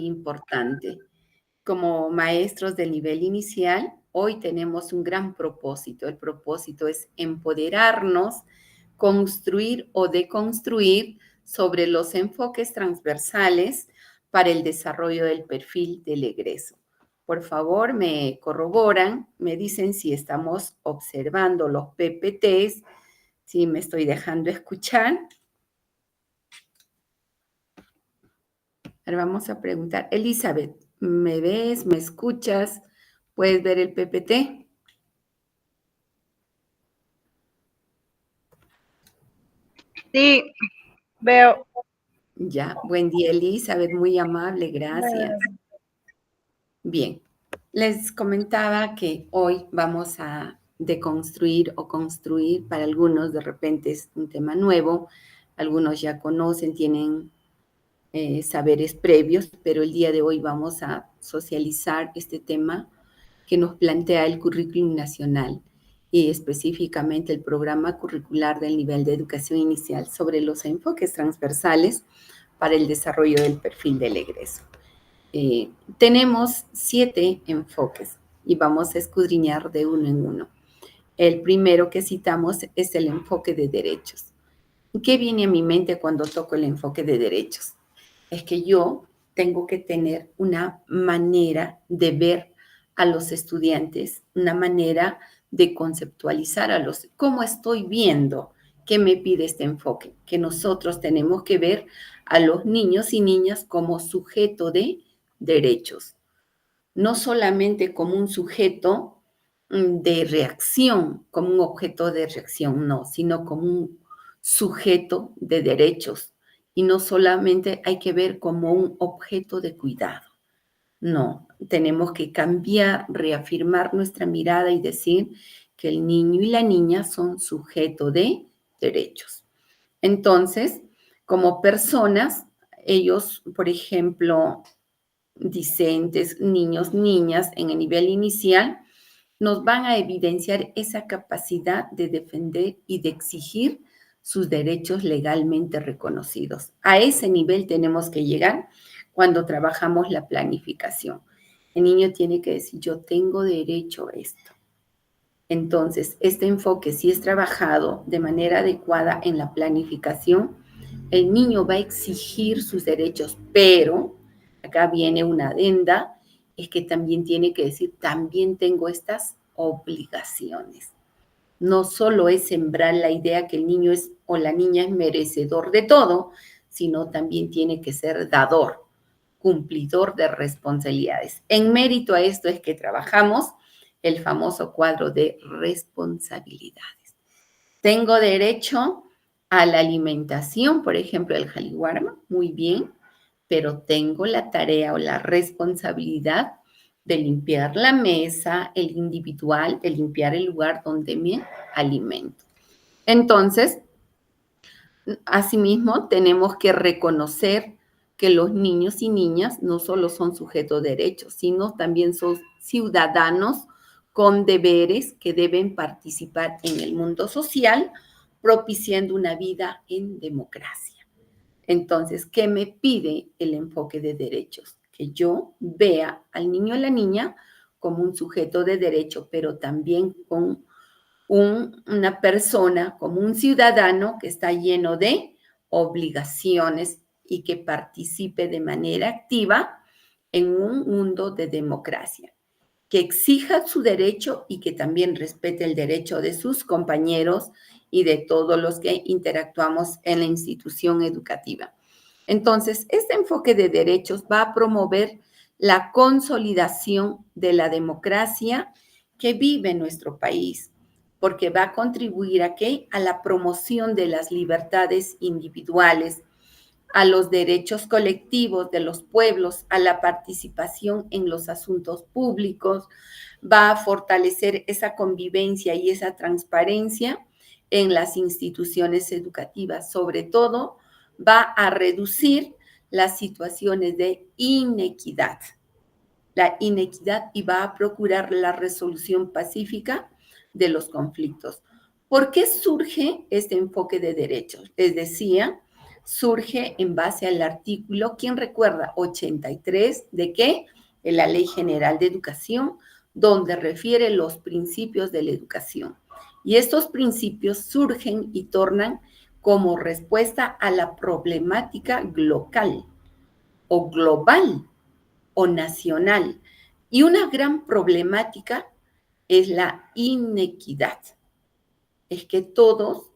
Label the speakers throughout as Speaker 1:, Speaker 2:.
Speaker 1: importante. Como maestros del nivel inicial, hoy tenemos un gran propósito. El propósito es empoderarnos, construir o deconstruir sobre los enfoques transversales para el desarrollo del perfil del egreso. Por favor, me corroboran, me dicen si estamos observando los PPTs, si me estoy dejando escuchar. Ahora vamos a preguntar, Elizabeth, ¿me ves? ¿Me escuchas? ¿Puedes ver el PPT?
Speaker 2: Sí, veo.
Speaker 1: Ya, buen día, Elizabeth, muy amable, gracias. Bien, les comentaba que hoy vamos a deconstruir o construir, para algunos de repente es un tema nuevo, algunos ya conocen, tienen saberes previos, pero el día de hoy vamos a socializar este tema que nos plantea el currículum nacional y específicamente el programa curricular del nivel de educación inicial sobre los enfoques transversales para el desarrollo del perfil del egreso. Tenemos 7 enfoques y vamos a escudriñar de uno en uno. El primero que citamos es el enfoque de derechos. ¿Qué viene a mi mente cuando toco el enfoque de derechos? Es que yo tengo que tener una manera de ver a los estudiantes, una manera de conceptualizar a los, cómo estoy viendo, qué me pide este enfoque, que nosotros tenemos que ver a los niños y niñas como sujeto de derechos, no solamente como un sujeto de reacción, como un objeto de reacción, no, sino como un sujeto de derechos. Y no solamente hay que ver como un objeto de cuidado. No, tenemos que cambiar, reafirmar nuestra mirada y decir que el niño y la niña son sujeto de derechos. Entonces, como personas, ellos, por ejemplo, discentes, niños, niñas en el nivel inicial, nos van a evidenciar esa capacidad de defender y de exigir sus derechos legalmente reconocidos. A ese nivel tenemos que llegar cuando trabajamos la planificación. El niño tiene que decir, yo tengo derecho a esto. Entonces, este enfoque, si es trabajado de manera adecuada en la planificación, el niño va a exigir sus derechos, pero acá viene una adenda, es que también tiene que decir, también tengo estas obligaciones. No solo es sembrar la idea que el niño es o la niña es merecedor de todo, sino también tiene que ser dador, cumplidor de responsabilidades. En mérito a esto es que trabajamos el famoso cuadro de responsabilidades. Tengo derecho a la alimentación, por ejemplo, el jaliwarma, muy bien, pero tengo la tarea o la responsabilidad de limpiar la mesa, el individual, de limpiar el lugar donde me alimento. Entonces, asimismo, tenemos que reconocer que los niños y niñas no solo son sujetos de derechos, sino también son ciudadanos con deberes que deben participar en el mundo social, propiciando una vida en democracia. Entonces, ¿qué me pide el enfoque de derechos? Que yo vea al niño o la niña como un sujeto de derecho, pero también con una persona, como un ciudadano que está lleno de obligaciones y que participe de manera activa en un mundo de democracia, que exija su derecho y que también respete el derecho de sus compañeros y de todos los que interactuamos en la institución educativa. Entonces, este enfoque de derechos va a promover la consolidación de la democracia que vive en nuestro país, porque va a contribuir a qué? A la promoción de las libertades individuales, a los derechos colectivos de los pueblos, a la participación en los asuntos públicos, va a fortalecer esa convivencia y esa transparencia en las instituciones educativas. Sobre todo, va a reducir las situaciones de inequidad, y va a procurar la resolución pacífica de los conflictos. ¿Por qué surge este enfoque de derechos? Les decía, surge en base al artículo, ¿quién recuerda? 83, ¿de qué? De la Ley General de Educación, donde refiere los principios de la educación. Y estos principios surgen y tornan como respuesta a la problemática local o global o nacional. Y una gran problemática es la inequidad. Es que todos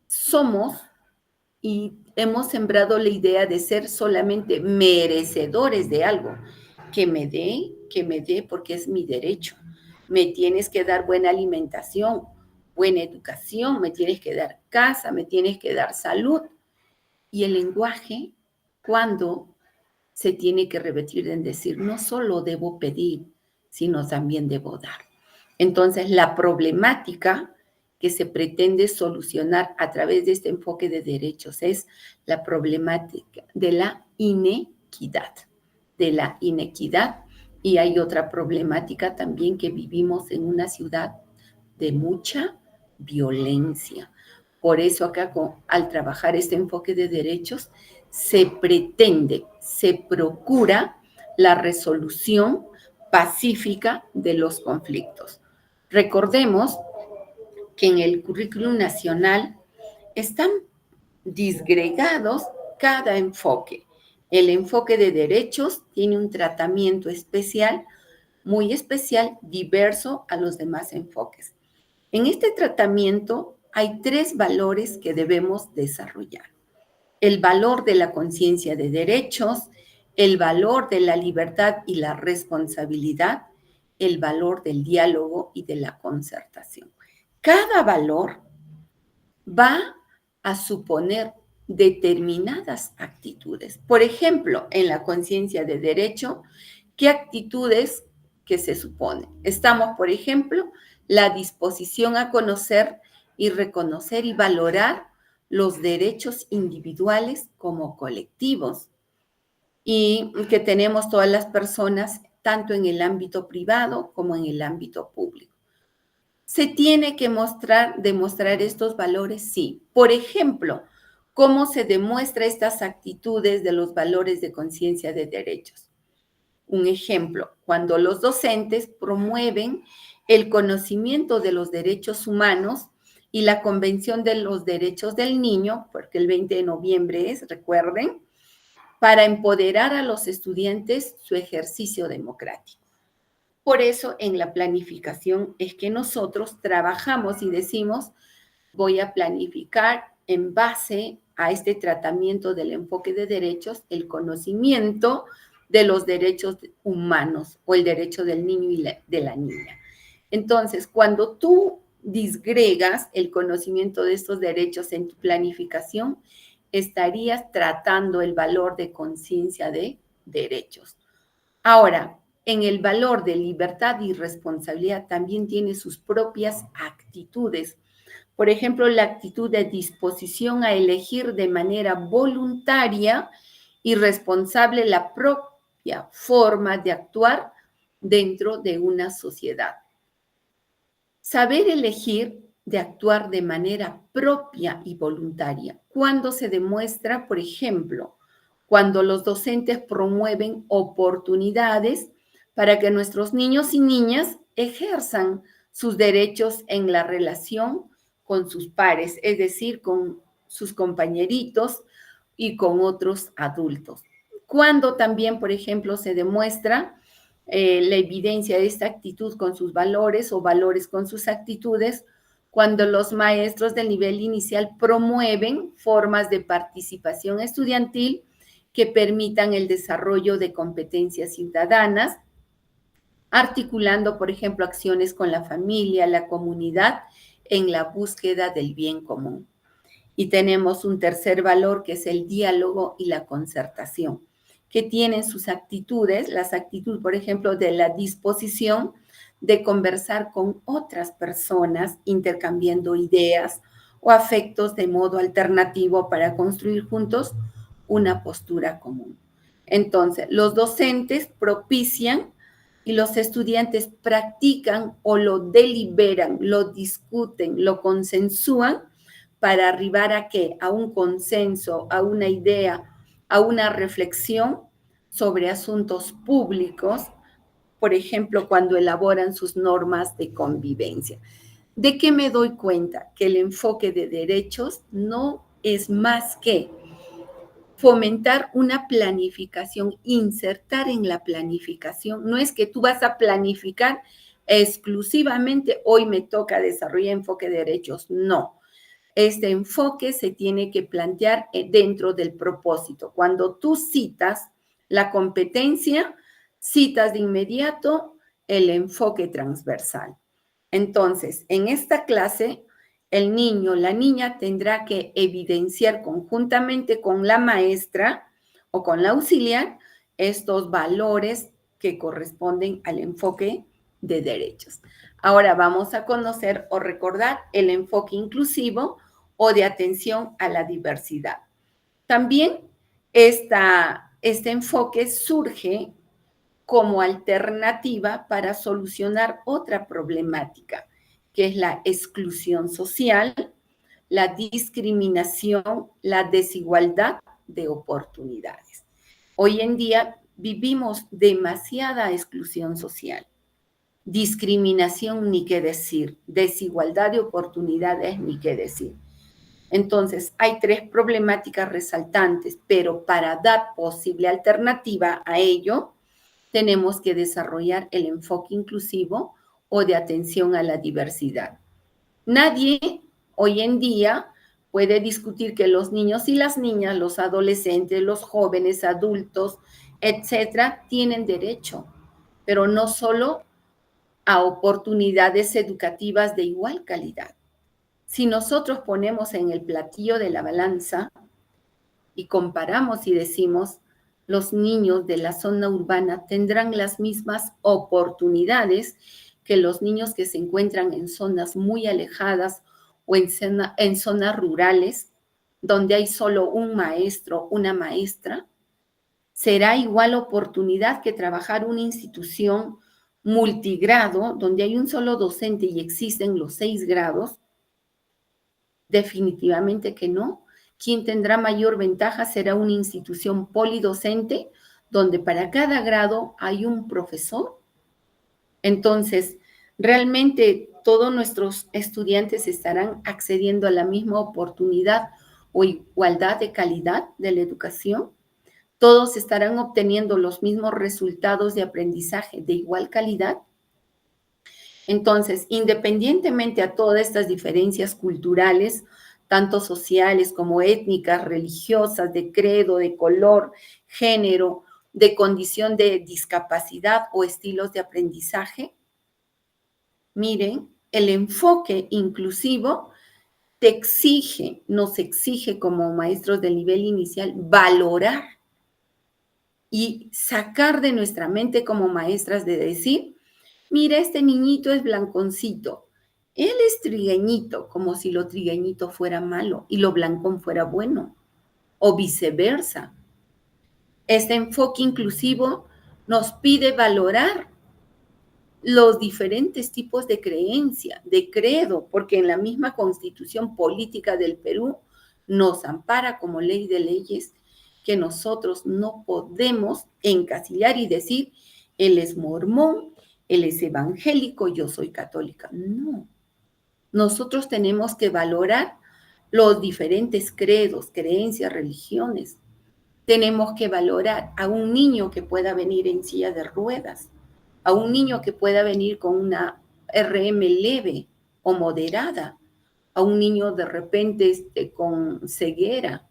Speaker 1: somos y hemos sembrado la idea de ser solamente merecedores de algo. Que me dé porque es mi derecho. Me tienes que dar buena alimentación, buena educación, me tienes que dar casa, me tienes que dar salud. Y el lenguaje, cuando se tiene que repetir en decir, no solo debo pedir, sino también debo dar. Entonces, la problemática que se pretende solucionar a través de este enfoque de derechos es la problemática de la inequidad, y hay otra problemática también, que vivimos en una ciudad de mucha violencia. Por eso acá, al trabajar este enfoque de derechos, se pretende, se procura la resolución pacífica de los conflictos. Recordemos que en el currículum nacional están disgregados cada enfoque. El enfoque de derechos tiene un tratamiento especial, muy especial, diverso a los demás enfoques. En este tratamiento hay 3 valores que debemos desarrollar: el valor de la conciencia de derechos, el valor de la libertad y la responsabilidad, el valor del diálogo y de la concertación. Cada valor va a suponer determinadas actitudes. Por ejemplo, en la conciencia de derecho, ¿qué actitudes que se supone? Estamos, por ejemplo, la disposición a conocer y reconocer y valorar los derechos individuales como colectivos, y que tenemos todas las personas, tanto en el ámbito privado como en el ámbito público. ¿Se tiene que demostrar estos valores? Sí. Por ejemplo, ¿cómo se demuestra estas actitudes de los valores de conciencia de derechos? Un ejemplo, cuando los docentes promueven el conocimiento de los derechos humanos y la Convención de los Derechos del Niño, porque el 20 de noviembre es, recuerden, para empoderar a los estudiantes su ejercicio democrático. Por eso, en la planificación es que nosotros trabajamos y decimos, voy a planificar en base a este tratamiento del enfoque de derechos, el conocimiento de los derechos humanos o el derecho del niño y de la niña. Entonces, cuando tú disgregas el conocimiento de estos derechos en tu planificación, estarías tratando el valor de conciencia de derechos. Ahora, en el valor de libertad y responsabilidad también tiene sus propias actitudes. Por ejemplo, la actitud de disposición a elegir de manera voluntaria y responsable la propia forma de actuar dentro de una sociedad. Saber elegir de actuar de manera propia y voluntaria. Cuando se demuestra, por ejemplo, cuando los docentes promueven oportunidades para que nuestros niños y niñas ejerzan sus derechos en la relación con sus pares, es decir, con sus compañeritos y con otros adultos. Cuando también, por ejemplo, se demuestra la evidencia de esta actitud con sus valores o valores con sus actitudes, cuando los maestros del nivel inicial promueven formas de participación estudiantil que permitan el desarrollo de competencias ciudadanas, articulando, por ejemplo, acciones con la familia, la comunidad, en la búsqueda del bien común. Y tenemos un tercer valor, que es el diálogo y la concertación, que tienen sus actitudes, las actitudes, por ejemplo, de la disposición de conversar con otras personas, intercambiando ideas o afectos de modo alternativo para construir juntos una postura común. Entonces, los docentes propician y los estudiantes practican o lo deliberan, lo discuten, lo consensúan para arribar ¿a qué? A un consenso, a una idea, a una reflexión sobre asuntos públicos, por ejemplo, cuando elaboran sus normas de convivencia. ¿De qué me doy cuenta? Que el enfoque de derechos no es más que fomentar una planificación, insertar en la planificación. No es que tú vas a planificar exclusivamente, hoy me toca desarrollar enfoque de derechos, no. Este enfoque se tiene que plantear dentro del propósito. Cuando tú citas la competencia, citas de inmediato el enfoque transversal. Entonces, en esta clase, el niño, la niña tendrá que evidenciar conjuntamente con la maestra o con la auxiliar estos valores que corresponden al enfoque de derechos. Ahora vamos a conocer o recordar el enfoque inclusivo o de atención a la diversidad. También este enfoque surge como alternativa para solucionar otra problemática, que es la exclusión social, la discriminación, la desigualdad de oportunidades. Hoy en día vivimos demasiada exclusión social, discriminación ni qué decir, desigualdad de oportunidades ni qué decir. Entonces, hay tres problemáticas resaltantes, pero para dar posible alternativa a ello, tenemos que desarrollar el enfoque inclusivo o de atención a la diversidad. Nadie hoy en día puede discutir que los niños y las niñas, los adolescentes, los jóvenes, adultos, etcétera, tienen derecho, pero no solo a oportunidades educativas de igual calidad. Si nosotros ponemos en el platillo de la balanza y comparamos y decimos, los niños de la zona urbana tendrán las mismas oportunidades que los niños que se encuentran en zonas muy alejadas o en zonas rurales, donde hay solo un maestro, una maestra. ¿Será igual oportunidad que trabajar una institución multigrado, donde hay un solo docente y existen los 6 grados? Definitivamente que no. Quien tendrá mayor ventaja será una institución polidocente, donde para cada grado hay un profesor. Entonces, realmente todos nuestros estudiantes estarán accediendo a la misma oportunidad o igualdad de calidad de la educación. Todos estarán obteniendo los mismos resultados de aprendizaje de igual calidad. Entonces, independientemente a todas estas diferencias culturales, tanto sociales como étnicas, religiosas, de credo, de color, género, de condición de discapacidad o estilos de aprendizaje, miren, el enfoque inclusivo nos exige como maestros del nivel inicial valorar y sacar de nuestra mente como maestras de decir, mira, este niñito es blanconcito, él es trigueñito, como si lo trigueñito fuera malo y lo blancón fuera bueno, o viceversa. Este enfoque inclusivo nos pide valorar los diferentes tipos de creencia, de credo, porque en la misma Constitución Política del Perú nos ampara como ley de leyes que nosotros no podemos encasillar y decir, él es mormón, él es evangélico, yo soy católica. No, nosotros tenemos que valorar los diferentes credos, creencias, religiones. Tenemos que valorar a un niño que pueda venir en silla de ruedas, a un niño que pueda venir con una RM leve o moderada, a un niño de repente con ceguera.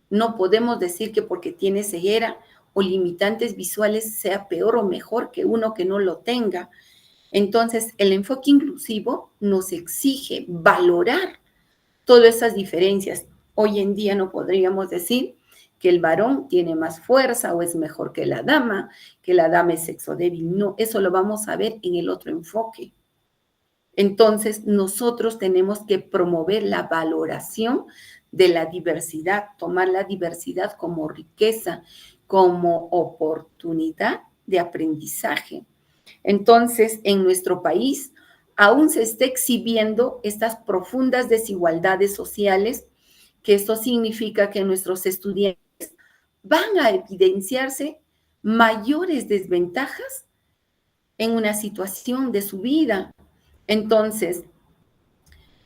Speaker 1: No podemos decir que porque tiene ceguera o limitantes visuales sea peor o mejor que uno que no lo tenga. Entonces, el enfoque inclusivo nos exige valorar todas esas diferencias. Hoy en día no podríamos decir que el varón tiene más fuerza o es mejor que la dama es sexo débil. No, eso lo vamos a ver en el otro enfoque. Entonces, nosotros tenemos que promover la valoración de la diversidad, tomar la diversidad como riqueza, como oportunidad de aprendizaje. Entonces, en nuestro país aún se está exhibiendo estas profundas desigualdades sociales, que esto significa que nuestros estudiantes van a evidenciarse mayores desventajas en una situación de su vida. Entonces,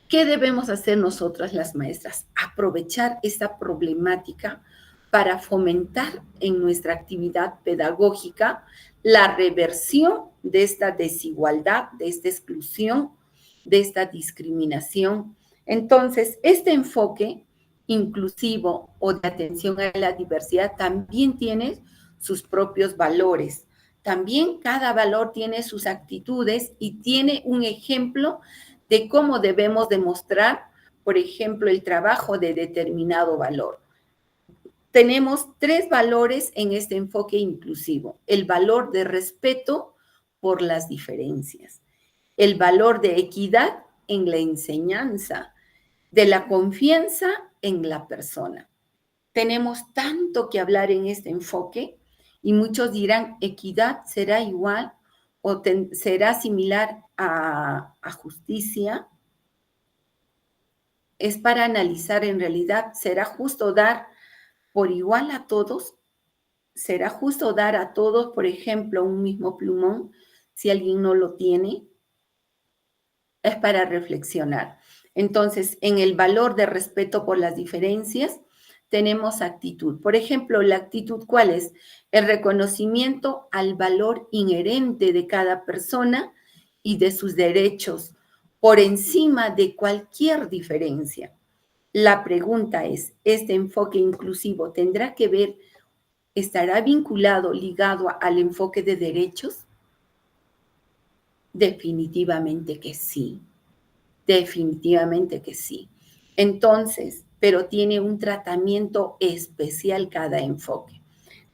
Speaker 1: ¿qué debemos hacer nosotras las maestras? Aprovechar esta problemática para fomentar en nuestra actividad pedagógica la reversión de esta desigualdad, de esta exclusión, de esta discriminación. Entonces, este enfoque inclusivo o de atención a la diversidad también tiene sus propios valores. También cada valor tiene sus actitudes y tiene un ejemplo de cómo debemos demostrar, por ejemplo, el trabajo de determinado valor. Tenemos 3 valores en este enfoque inclusivo: el valor de respeto por las diferencias, el valor de equidad en la enseñanza, de la confianza en la persona. Tenemos tanto que hablar en este enfoque y muchos dirán, ¿equidad será igual o será similar a justicia? Es para analizar en realidad, ¿será justo dar por igual a todos? ¿Será justo dar a todos, por ejemplo, un mismo plumón si alguien no lo tiene? Es para reflexionar. Entonces, en el valor de respeto por las diferencias, tenemos actitud. Por ejemplo, la actitud, ¿cuál es? El reconocimiento al valor inherente de cada persona y de sus derechos por encima de cualquier diferencia. La pregunta es, ¿este enfoque inclusivo tendrá que ver, estará vinculado, ligado al enfoque de derechos? Definitivamente que sí. Definitivamente que sí. Entonces, pero tiene un tratamiento especial cada enfoque.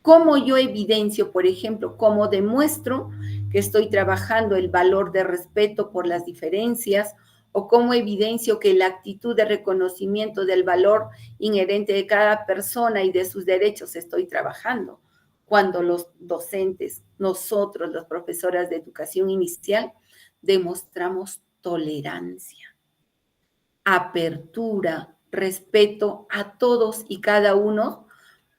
Speaker 1: ¿Cómo yo evidencio, por ejemplo, cómo demuestro que estoy trabajando el valor de respeto por las diferencias, o cómo evidencio que la actitud de reconocimiento del valor inherente de cada persona y de sus derechos estoy trabajando? Cuando los docentes, nosotros, las profesoras de educación inicial, demostramos tolerancia, apertura, respeto a todos y cada uno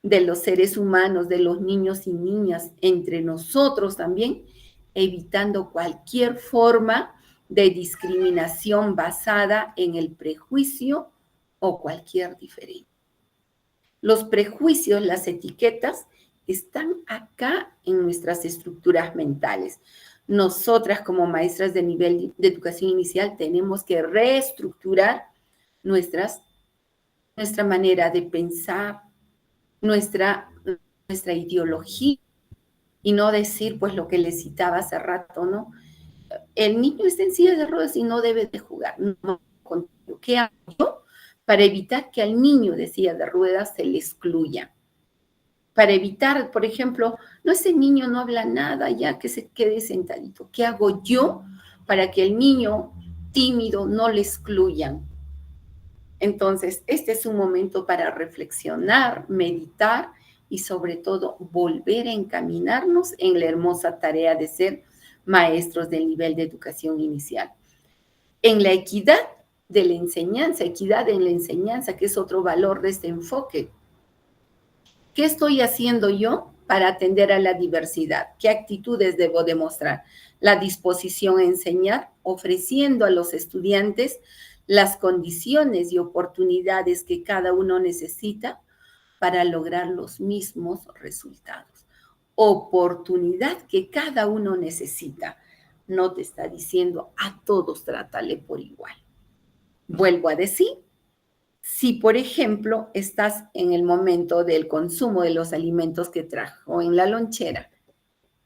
Speaker 1: de los seres humanos, de los niños y niñas, entre nosotros también, evitando cualquier forma de discriminación basada en el prejuicio o cualquier diferencia. Los prejuicios, las etiquetas, están acá en nuestras estructuras mentales. Nosotras como maestras de nivel de educación inicial tenemos que reestructurar nuestra manera de pensar, nuestra ideología, y no decir pues lo que les citaba hace rato, ¿no? El niño está en silla de ruedas y no debe de jugar. No, ¿qué hago yo para evitar que al niño de silla de ruedas se le excluya? Para evitar, por ejemplo, no, ese niño no habla nada, ya que se quede sentadito. ¿Qué hago yo para que el niño tímido no le excluyan? Entonces, este es un momento para reflexionar, meditar y sobre todo volver a encaminarnos en la hermosa tarea de ser maestros del nivel de educación inicial. En la equidad de la enseñanza, equidad en la enseñanza, que es otro valor de este enfoque. ¿Qué estoy haciendo yo para atender a la diversidad? ¿Qué actitudes debo demostrar? La disposición a enseñar, ofreciendo a los estudiantes las condiciones y oportunidades que cada uno necesita para lograr los mismos resultados. Oportunidad que cada uno necesita. No te está diciendo a todos trátale por igual. Vuelvo a decir, si, por ejemplo, estás en el momento del consumo de los alimentos que trajo en la lonchera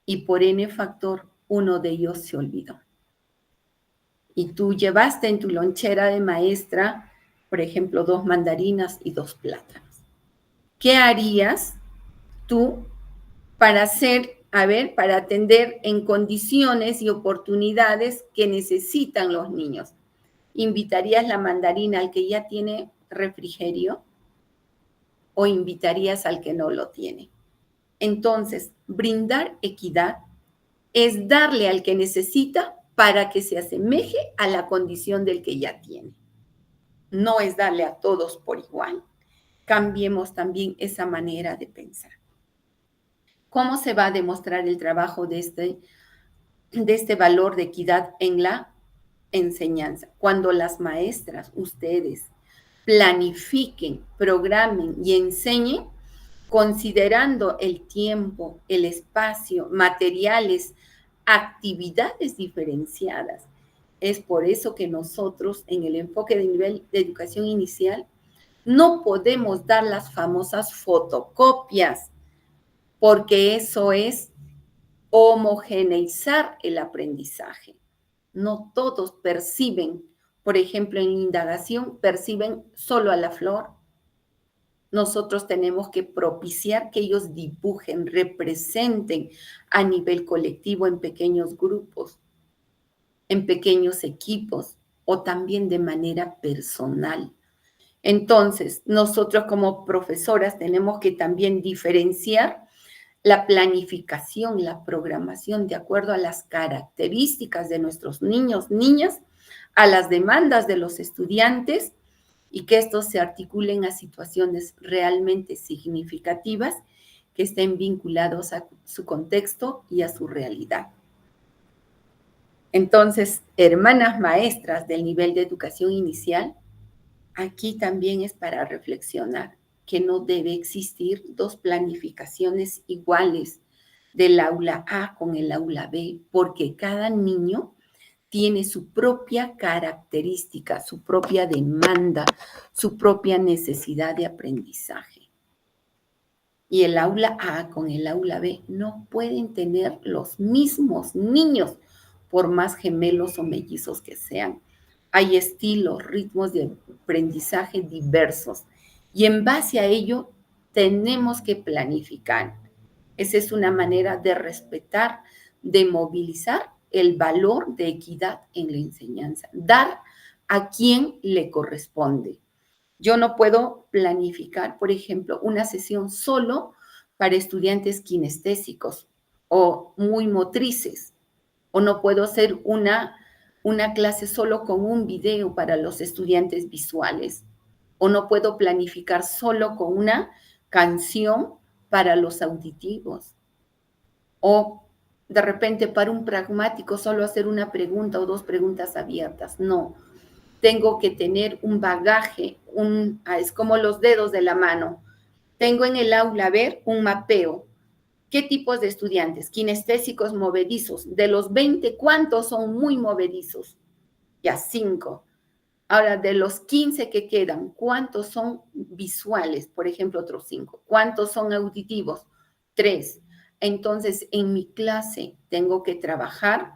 Speaker 1: y por N factor uno de ellos se olvidó, y tú llevaste en tu lonchera de maestra, por ejemplo, 2 mandarinas y 2 plátanos, ¿qué harías tú para para atender en condiciones y oportunidades que necesitan los niños? ¿Invitarías la mandarina al que ya tiene refrigerio o invitarías al que no lo tiene? Entonces, brindar equidad es darle al que necesita para que se asemeje a la condición del que ya tiene. No es darle a todos por igual. Cambiemos también esa manera de pensar. ¿Cómo se va a demostrar el trabajo de este valor de equidad en la enseñanza? Cuando las maestras, ustedes, planifiquen, programen y enseñen considerando el tiempo, el espacio, materiales, actividades diferenciadas. Es por eso que nosotros en el enfoque de nivel de educación inicial no podemos dar las famosas fotocopias, porque eso es homogeneizar el aprendizaje. No todos perciben, por ejemplo, en indagación, perciben solo a la flor. Nosotros tenemos que propiciar que ellos dibujen, representen a nivel colectivo en pequeños grupos, en pequeños equipos o también de manera personal. Entonces, nosotros como profesoras tenemos que también diferenciar la planificación, la programación de acuerdo a las características de nuestros niños, niñas, a las demandas de los estudiantes y que estos se articulen a situaciones realmente significativas que estén vinculados a su contexto y a su realidad. Entonces, hermanas maestras del nivel de educación inicial, aquí también es para reflexionar que no debe existir dos planificaciones iguales del aula A con el aula B, porque cada niño tiene su propia característica, su propia demanda, su propia necesidad de aprendizaje. Y el aula A con el aula B no pueden tener los mismos niños, por más gemelos o mellizos que sean. Hay estilos, ritmos de aprendizaje diversos y en base a ello tenemos que planificar. Esa es una manera de respetar, de movilizar el valor de equidad en la enseñanza, dar a quien le corresponde. Yo no puedo planificar, por ejemplo, una sesión solo para estudiantes kinestésicos o muy motrices, o no puedo hacer una clase solo con un video para los estudiantes visuales, o no puedo planificar solo con una canción para los auditivos, o de repente para un pragmático solo hacer una pregunta o dos preguntas abiertas. No, tengo que tener un bagaje, es como los dedos de la mano. Tengo en el aula, un mapeo. ¿Qué tipos de estudiantes? Kinestésicos movedizos. De los 20, ¿cuántos son muy movedizos? Ya, 5. Ahora, de los 15 que quedan, ¿cuántos son visuales? Por ejemplo, otros 5. ¿Cuántos son auditivos? 3. Entonces, en mi clase tengo que trabajar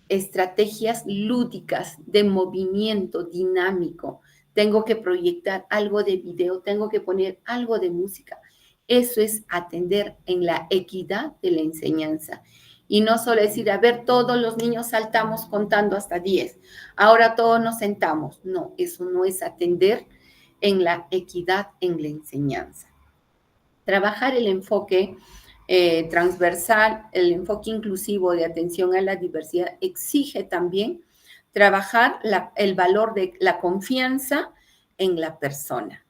Speaker 1: estrategias lúdicas de movimiento dinámico. Tengo que proyectar algo de video, tengo que poner algo de música. Eso es atender en la equidad de la enseñanza. Y no solo decir, a ver, todos los niños saltamos contando hasta 10. Ahora todos nos sentamos. No, eso no es atender en la equidad en la enseñanza. Trabajar el enfoque transversal, el enfoque inclusivo de atención a la diversidad exige también trabajar el valor de la confianza en la persona.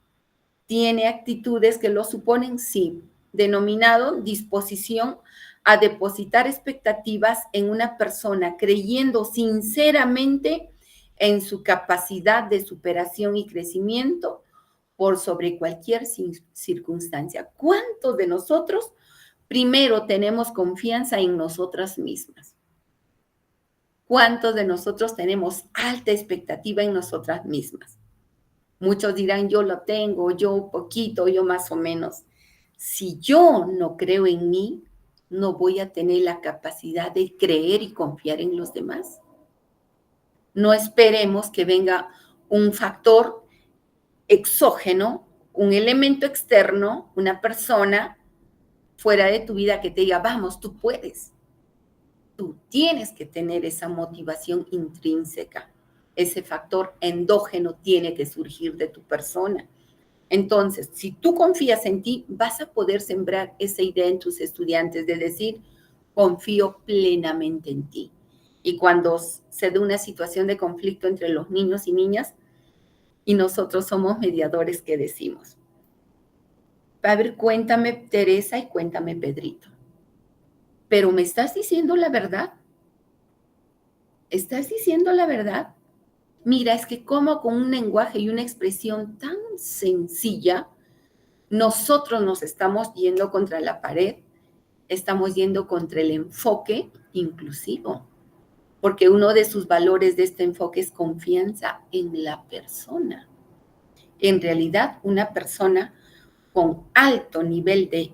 Speaker 1: ¿Tiene actitudes que lo suponen? Sí. Denominado disposición a depositar expectativas en una persona, creyendo sinceramente en su capacidad de superación y crecimiento por sobre cualquier circunstancia. ¿Cuántos de nosotros primero tenemos confianza en nosotras mismas? ¿Cuántos de nosotros tenemos alta expectativa en nosotras mismas? Muchos dirán, yo lo tengo, yo poquito, yo más o menos. Si yo no creo en mí, no voy a tener la capacidad de creer y confiar en los demás. No esperemos que venga un factor exógeno, un elemento externo, una persona fuera de tu vida que te diga, vamos, tú puedes. Tú tienes que tener esa motivación intrínseca. Ese factor endógeno tiene que surgir de tu persona. Entonces, si tú confías en ti, vas a poder sembrar esa idea en tus estudiantes de decir, confío plenamente en ti. Y cuando se da una situación de conflicto entre los niños y niñas, y nosotros somos mediadores, ¿qué decimos? A ver, cuéntame Teresa y cuéntame Pedrito. ¿Pero me estás diciendo la verdad? ¿Estás diciendo la verdad? Mira, es que como con un lenguaje y una expresión tan sencilla, nosotros nos estamos yendo contra la pared, estamos yendo contra el enfoque inclusivo, porque uno de sus valores de este enfoque es confianza en la persona. En realidad, una persona con alto nivel de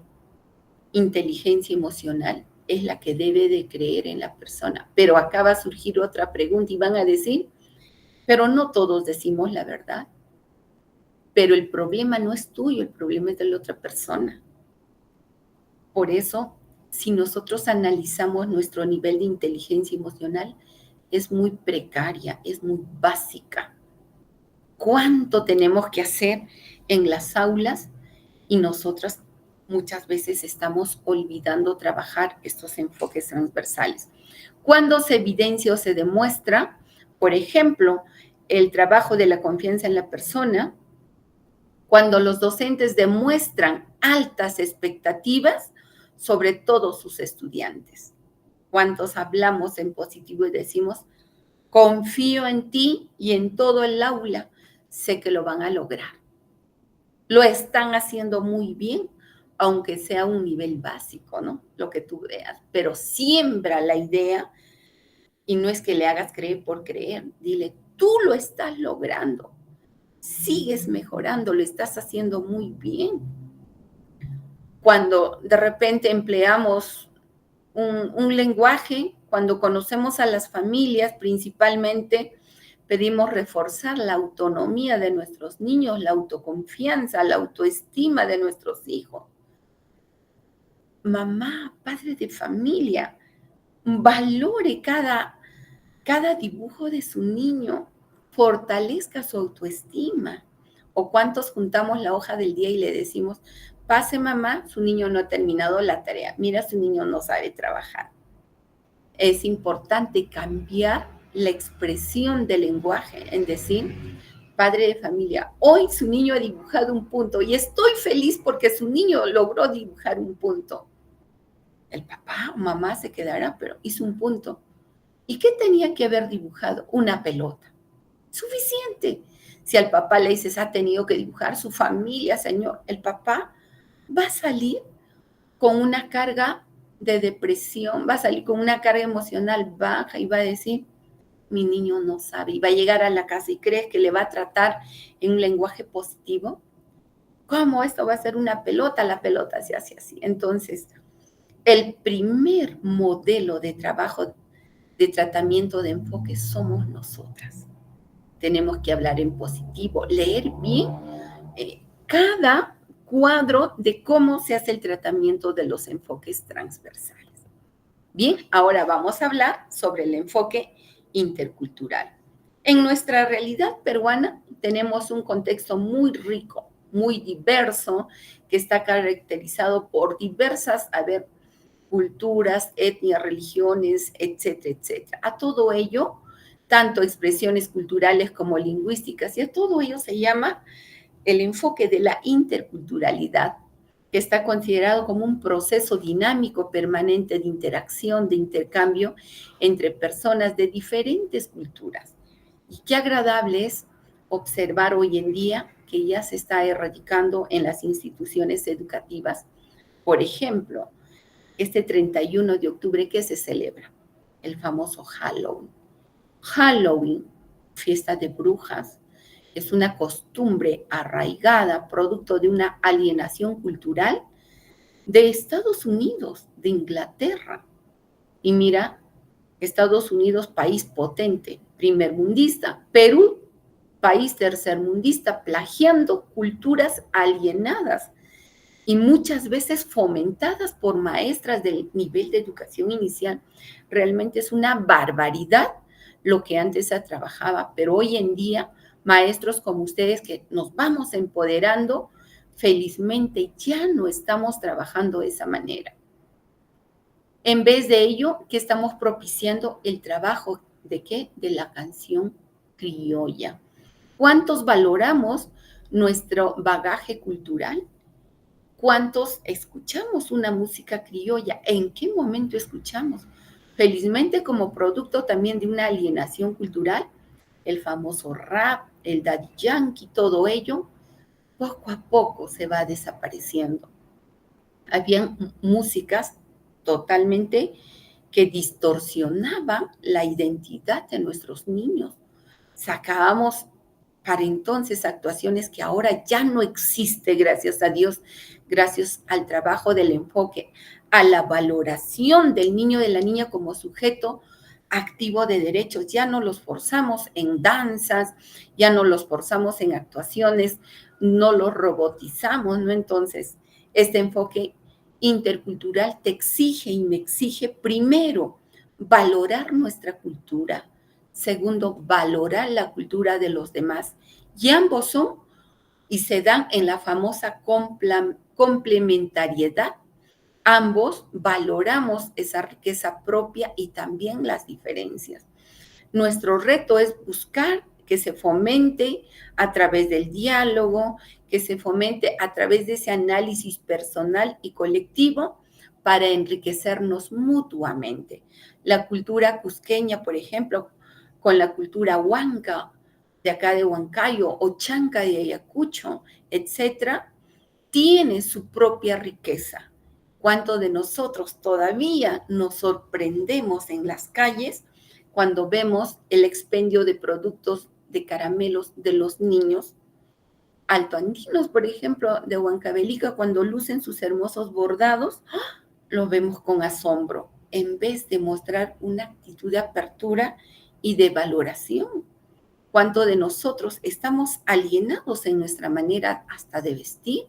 Speaker 1: inteligencia emocional es la que debe de creer en la persona. Pero acá va a surgir otra pregunta y van a decir, pero no todos decimos la verdad. Pero el problema no es tuyo, el problema es de la otra persona. Por eso, si nosotros analizamos nuestro nivel de inteligencia emocional, es muy precaria, es muy básica. ¿Cuánto tenemos que hacer en las aulas? Y nosotras muchas veces estamos olvidando trabajar estos enfoques transversales. Cuando se evidencia o se demuestra, por ejemplo, el trabajo de la confianza en la persona, cuando los docentes demuestran altas expectativas sobre todos sus estudiantes. ¿Cuántos hablamos en positivo y decimos, confío en ti y en todo el aula, sé que lo van a lograr? Lo están haciendo muy bien, aunque sea un nivel básico, ¿no? Lo que tú veas, pero siembra la idea y no es que le hagas creer por creer, dile, tú lo estás logrando, sigues mejorando, lo estás haciendo muy bien. Cuando de repente empleamos un lenguaje, cuando conocemos a las familias, principalmente pedimos reforzar la autonomía de nuestros niños, la autoconfianza, la autoestima de nuestros hijos. Mamá, padre de familia, valore cada dibujo de su niño, fortalezca su autoestima. O cuántos juntamos la hoja del día y le decimos, pase mamá, su niño no ha terminado la tarea, mira, su niño no sabe trabajar. Es importante cambiar la expresión del lenguaje, en decir, padre de familia, hoy su niño ha dibujado un punto y estoy feliz porque su niño logró dibujar un punto. El papá o mamá se quedará, pero hizo un punto. ¿Y qué tenía que haber dibujado? Una pelota. Suficiente. Si al papá le dices, ha tenido que dibujar su familia, señor, el papá va a salir con una carga de depresión, va a salir con una carga emocional baja y va a decir, mi niño no sabe, y va a llegar a la casa y crees que le va a tratar en un lenguaje positivo. ¿Cómo esto va a ser una pelota? La pelota se hace así. Entonces, el primer modelo de trabajo, de tratamiento de enfoque somos nosotras. Tenemos que hablar en positivo, leer bien cada cuadro de cómo se hace el tratamiento de los enfoques transversales. Bien, ahora vamos a hablar sobre el enfoque intercultural. En nuestra realidad peruana tenemos un contexto muy rico, muy diverso, que está caracterizado por diversas, culturas, etnias, religiones, etcétera, etcétera. A todo ello, tanto expresiones culturales como lingüísticas, y a todo ello se llama el enfoque de la interculturalidad, que está considerado como un proceso dinámico permanente de interacción, de intercambio entre personas de diferentes culturas. Y qué agradable es observar hoy en día que ya se está erradicando en las instituciones educativas. Por ejemplo, este 31 de octubre, ¿qué se celebra? El famoso Halloween. Halloween, fiesta de brujas, es una costumbre arraigada, producto de una alienación cultural de Estados Unidos, de Inglaterra. Y mira, Estados Unidos, país potente, primermundista, Perú, país tercermundista, plagiando culturas alienadas y muchas veces fomentadas por maestras del nivel de educación inicial. Realmente es una barbaridad lo que antes se trabajaba, pero hoy en día maestros como ustedes que nos vamos empoderando, felizmente ya no estamos trabajando de esa manera. En vez de ello, ¿qué estamos propiciando? El trabajo ¿de qué? De la canción criolla. ¿Cuántos valoramos nuestro bagaje cultural? ¿Cuántos escuchamos una música criolla? ¿En qué momento escuchamos? Felizmente, como producto también de una alienación cultural, el famoso rap, el daddy yankee, todo ello, poco a poco se va desapareciendo. Habían músicas totalmente que distorsionaban la identidad de nuestros niños. Sacábamos para entonces actuaciones que ahora ya no existe, gracias a Dios, gracias al trabajo del enfoque, a la valoración del niño, de la niña como sujeto activo de derechos. Ya no los forzamos en danzas, ya no los forzamos en actuaciones, no los robotizamos, ¿no? Entonces, este enfoque intercultural te exige y me exige primero valorar nuestra cultura, segundo, valorar la cultura de los demás. Y ambos son y se dan en la famosa complementariedad. Ambos valoramos esa riqueza propia y también las diferencias. Nuestro reto es buscar que se fomente a través del diálogo, que se fomente a través de ese análisis personal y colectivo para enriquecernos mutuamente. La cultura cusqueña, por ejemplo, con la cultura huanca de acá de Huancayo o chanca de Ayacucho, etcétera, tiene su propia riqueza. ¿Cuántos de nosotros todavía nos sorprendemos en las calles cuando vemos el expendio de productos de caramelos de los niños altoandinos, por ejemplo, de Huancavelica, cuando lucen sus hermosos bordados? Lo vemos con asombro, en vez de mostrar una actitud de apertura y de valoración. ¿Cuánto de nosotros estamos alienados en nuestra manera hasta de vestir?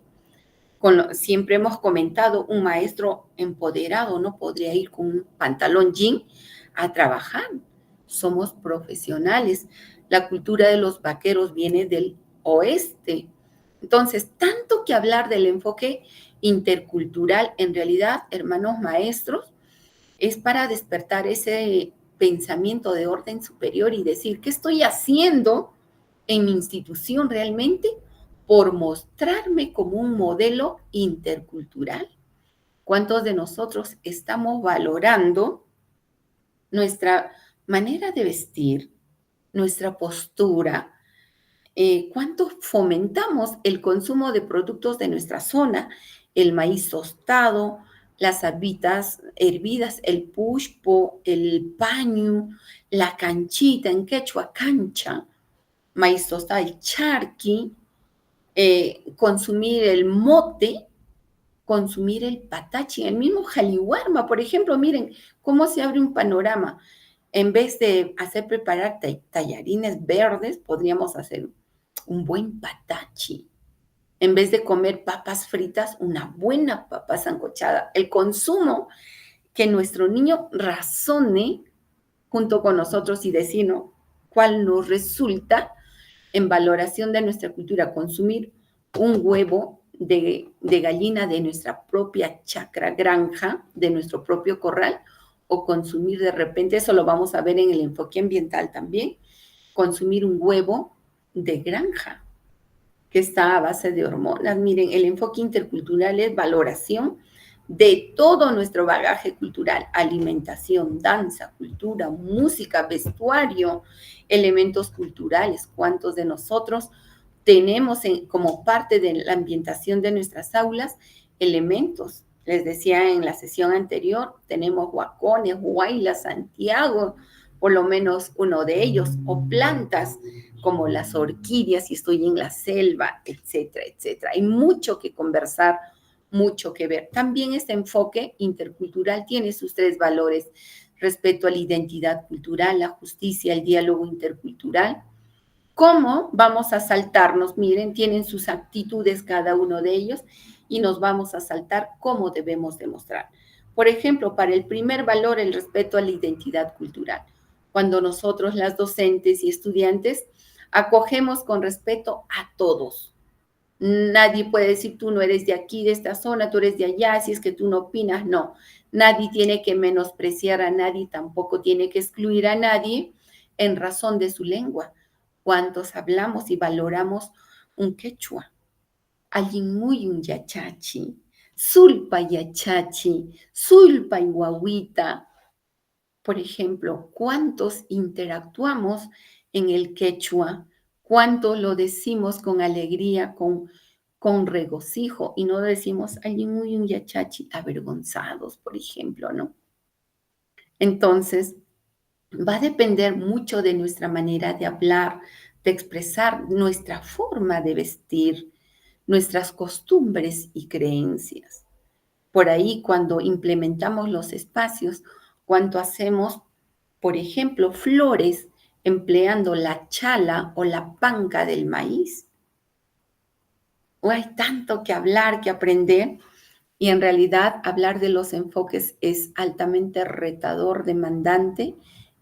Speaker 1: Siempre hemos comentado, un maestro empoderado no podría ir con un pantalón jean a trabajar. Somos profesionales. La cultura de los vaqueros viene del oeste. Entonces, tanto que hablar del enfoque intercultural, en realidad, hermanos maestros, es para despertar ese pensamiento de orden superior y decir, ¿qué estoy haciendo en mi institución realmente por mostrarme como un modelo intercultural? ¿Cuántos de nosotros estamos valorando nuestra manera de vestir, nuestra postura? ¿Cuánto fomentamos el consumo de productos de nuestra zona? El maíz tostado, las habitas hervidas, el pushpo, el paño, la canchita, en quechua, cancha, maíz tostado, el charqui, consumir el mote, consumir el patachi, el mismo jaliwarma, por ejemplo. Miren cómo se abre un panorama. En vez de hacer preparar tallarines verdes, podríamos hacer un buen patachi. En vez de comer papas fritas, una buena papa sancochada. El consumo, que nuestro niño razone junto con nosotros y decirnos cuál nos resulta en valoración de nuestra cultura. Consumir un huevo de gallina de nuestra propia chacra, granja, de nuestro propio corral, o consumir de repente, eso lo vamos a ver en el enfoque ambiental también, consumir un huevo de granja que está a base de hormonas. Miren, el enfoque intercultural es valoración de todo nuestro bagaje cultural: alimentación, danza, cultura, música, vestuario, elementos culturales. ¿Cuántos de nosotros tenemos como parte de la ambientación de nuestras aulas elementos? Les decía en la sesión anterior, tenemos huacones, huaylas, Santiago, por lo menos uno de ellos, o plantas como las orquídeas, si estoy en la selva, etcétera, etcétera. Hay mucho que conversar, mucho que ver. También este enfoque intercultural tiene sus tres valores: respeto a la identidad cultural, la justicia, el diálogo intercultural. ¿Cómo vamos a saltarnos? Miren, tienen sus actitudes cada uno de ellos y nos vamos a saltar cómo debemos demostrar. Por ejemplo, para el primer valor, el respeto a la identidad cultural. Cuando nosotros, las docentes y estudiantes, acogemos con respeto a todos. Nadie puede decir, tú no eres de aquí, de esta zona, tú eres de allá, si es que tú no opinas. No, Nadie tiene que menospreciar a nadie, tampoco tiene que excluir a nadie en razón de su lengua. ¿Cuántos hablamos y valoramos un quechua? Allinmuyun yachachi, sulpa yachachi, sulpa y guaguita. Por ejemplo, ¿cuántos interactuamos en el quechua? ¿Cuánto lo decimos con alegría, con regocijo? Y no decimos allinmuyun yachachi avergonzados, por ejemplo, ¿no? Entonces, va a depender mucho de nuestra manera de hablar, de expresar, nuestra forma de vestir, nuestras costumbres y creencias. Por ahí, cuando implementamos los espacios, cuando hacemos, por ejemplo, flores empleando la chala o la panca del maíz, hay tanto que hablar, que aprender, y en realidad hablar de los enfoques es altamente retador, demandante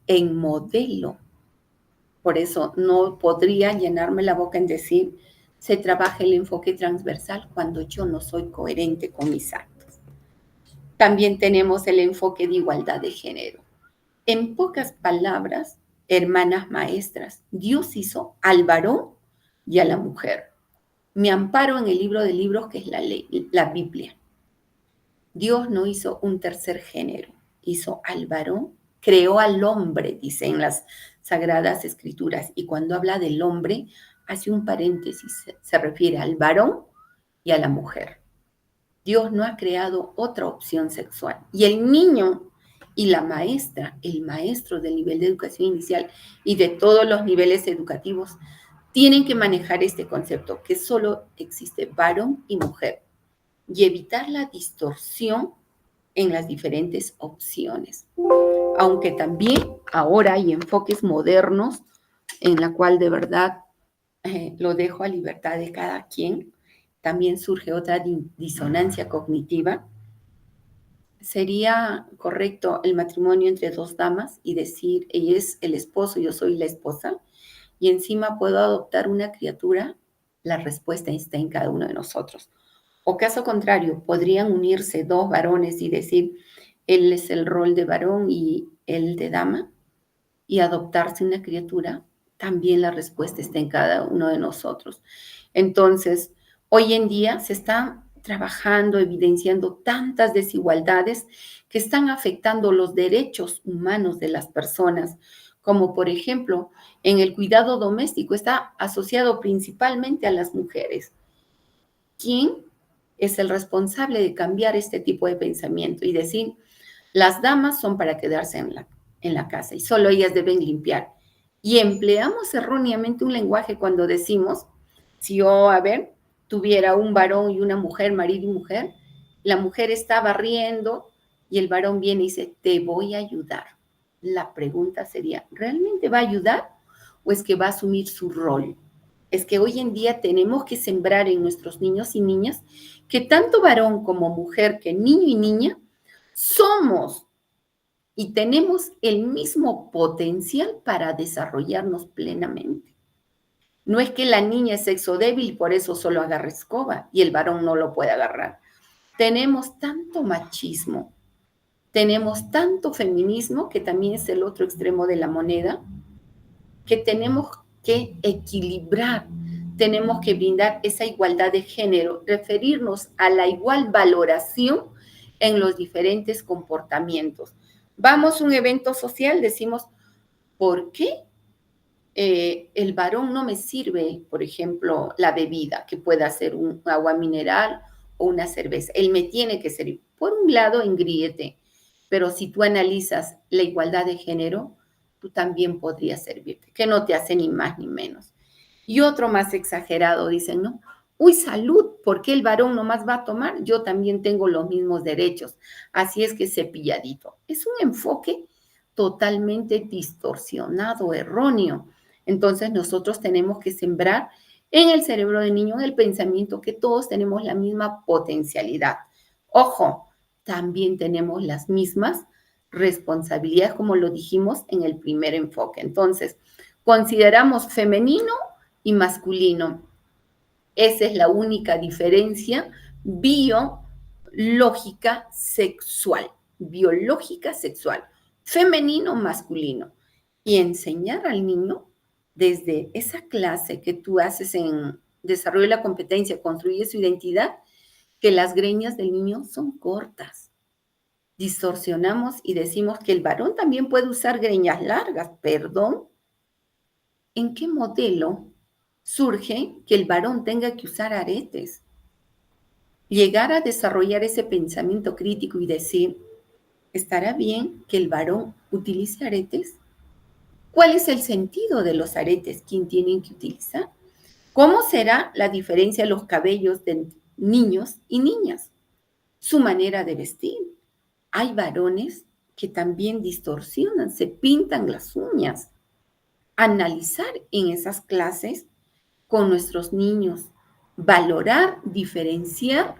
Speaker 1: en modelo. Por eso no podría llenarme la boca en decir, se trabaja el enfoque transversal cuando yo no soy coherente con mis actos. También tenemos el enfoque de igualdad de género. En pocas palabras, hermanas maestras, Dios hizo al varón y a la mujer. Me amparo en el libro de libros que es la Biblia. Dios no hizo un tercer género, hizo al varón, creó al hombre, dice en las Sagradas Escrituras, y cuando habla del hombre, hace un paréntesis, se refiere al varón y a la mujer. Dios no ha creado otra opción sexual. Y el niño y la maestra, el maestro del nivel de educación inicial y de todos los niveles educativos, tienen que manejar este concepto, que solo existe varón y mujer, y evitar la distorsión en las diferentes opciones. Aunque también ahora hay enfoques modernos en la cual de verdad lo dejo a libertad de cada quien, también surge otra disonancia cognitiva. ¿Sería correcto el matrimonio entre dos damas y decir, ella es el esposo, yo soy la esposa, y encima puedo adoptar una criatura? La respuesta está en cada uno de nosotros. O caso contrario, podrían unirse dos varones y decir, él es el rol de varón y él de dama, y adoptarse una criatura. También la respuesta está en cada uno de nosotros. Entonces, hoy en día se está trabajando, evidenciando tantas desigualdades que están afectando los derechos humanos de las personas, como por ejemplo, en el cuidado doméstico está asociado principalmente a las mujeres. ¿Quién es el responsable de cambiar este tipo de pensamiento y decir, las damas son para quedarse en la casa y solo ellas deben limpiar? Y empleamos erróneamente un lenguaje cuando decimos, si yo, a ver, tuviera un varón y una mujer, marido y mujer, la mujer está barriendo y el varón viene y dice, te voy a ayudar. La pregunta sería, ¿realmente va a ayudar o es que va a asumir su rol? Es que hoy en día tenemos que sembrar en nuestros niños y niñas que tanto varón como mujer, que niño y niña, somos y tenemos el mismo potencial para desarrollarnos plenamente. No es que la niña es sexo débil y por eso solo agarra escoba y el varón no lo puede agarrar. Tenemos tanto machismo, tenemos tanto feminismo, que también es el otro extremo de la moneda, que tenemos que equilibrar, tenemos que brindar esa igualdad de género, referirnos a la igual valoración en los diferentes comportamientos. Vamos a un evento social, decimos, ¿por qué el varón no me sirve, por ejemplo, la bebida, que pueda ser un agua mineral o una cerveza? Él me tiene que servir. Por un lado, engríete, pero si tú analizas la igualdad de género, tú también podrías servirte, que no te hace ni más ni menos. Y otro más exagerado, dicen, ¿no? Uy, salud, ¿por qué el varón nomás va a tomar? Yo también tengo los mismos derechos. Así es que cepilladito. Es un enfoque totalmente distorsionado, erróneo. Entonces nosotros tenemos que sembrar en el cerebro del niño el pensamiento que todos tenemos la misma potencialidad. Ojo, también tenemos las mismas responsabilidades, como lo dijimos en el primer enfoque. Entonces, consideramos femenino y masculino. Esa es la única diferencia biológica sexual. biológica sexual, femenino o masculino, y enseñar al niño desde esa clase que tú haces en desarrollo de la competencia, construye su identidad, que las greñas del niño son cortas. Distorsionamos y decimos que el varón también puede usar greñas largas. Perdón, ¿en qué modelo surge que el varón tenga que usar aretes? Llegar a desarrollar ese pensamiento crítico y decir, ¿estará bien que el varón utilice aretes? ¿Cuál es el sentido de los aretes? ¿Quién tienen que utilizar? ¿Cómo será la diferencia de los cabellos de niños y niñas? Su manera de vestir. Hay varones que también distorsionan, se pintan las uñas. Analizar en esas clases con nuestros niños, valorar, diferenciar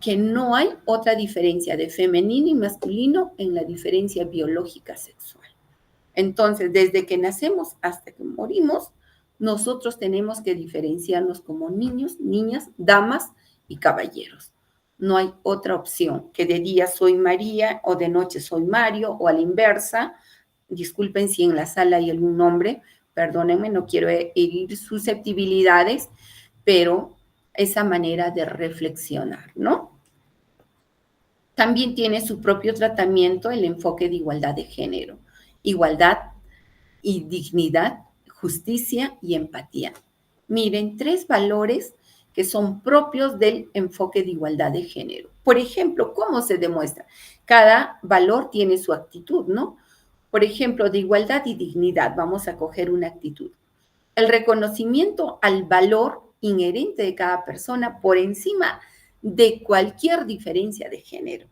Speaker 1: que no hay otra diferencia de femenino y masculino en la diferencia biológica sexual. Entonces, desde que nacemos hasta que morimos, nosotros tenemos que diferenciarnos como niños, niñas, damas y caballeros. No hay otra opción, que de día soy María o de noche soy Mario o a la inversa. Disculpen si en la sala hay algún nombre, perdónenme, no quiero herir susceptibilidades, pero esa manera de reflexionar, ¿no? También tiene su propio tratamiento el enfoque de igualdad de género, igualdad y dignidad, justicia y empatía. Miren, 3 valores que son propios del enfoque de igualdad de género. Por ejemplo, ¿cómo se demuestra? Cada valor tiene su actitud, ¿no? Por ejemplo, de igualdad y dignidad, vamos a coger una actitud. El reconocimiento al valor inherente de cada persona por encima de cualquier diferencia de género,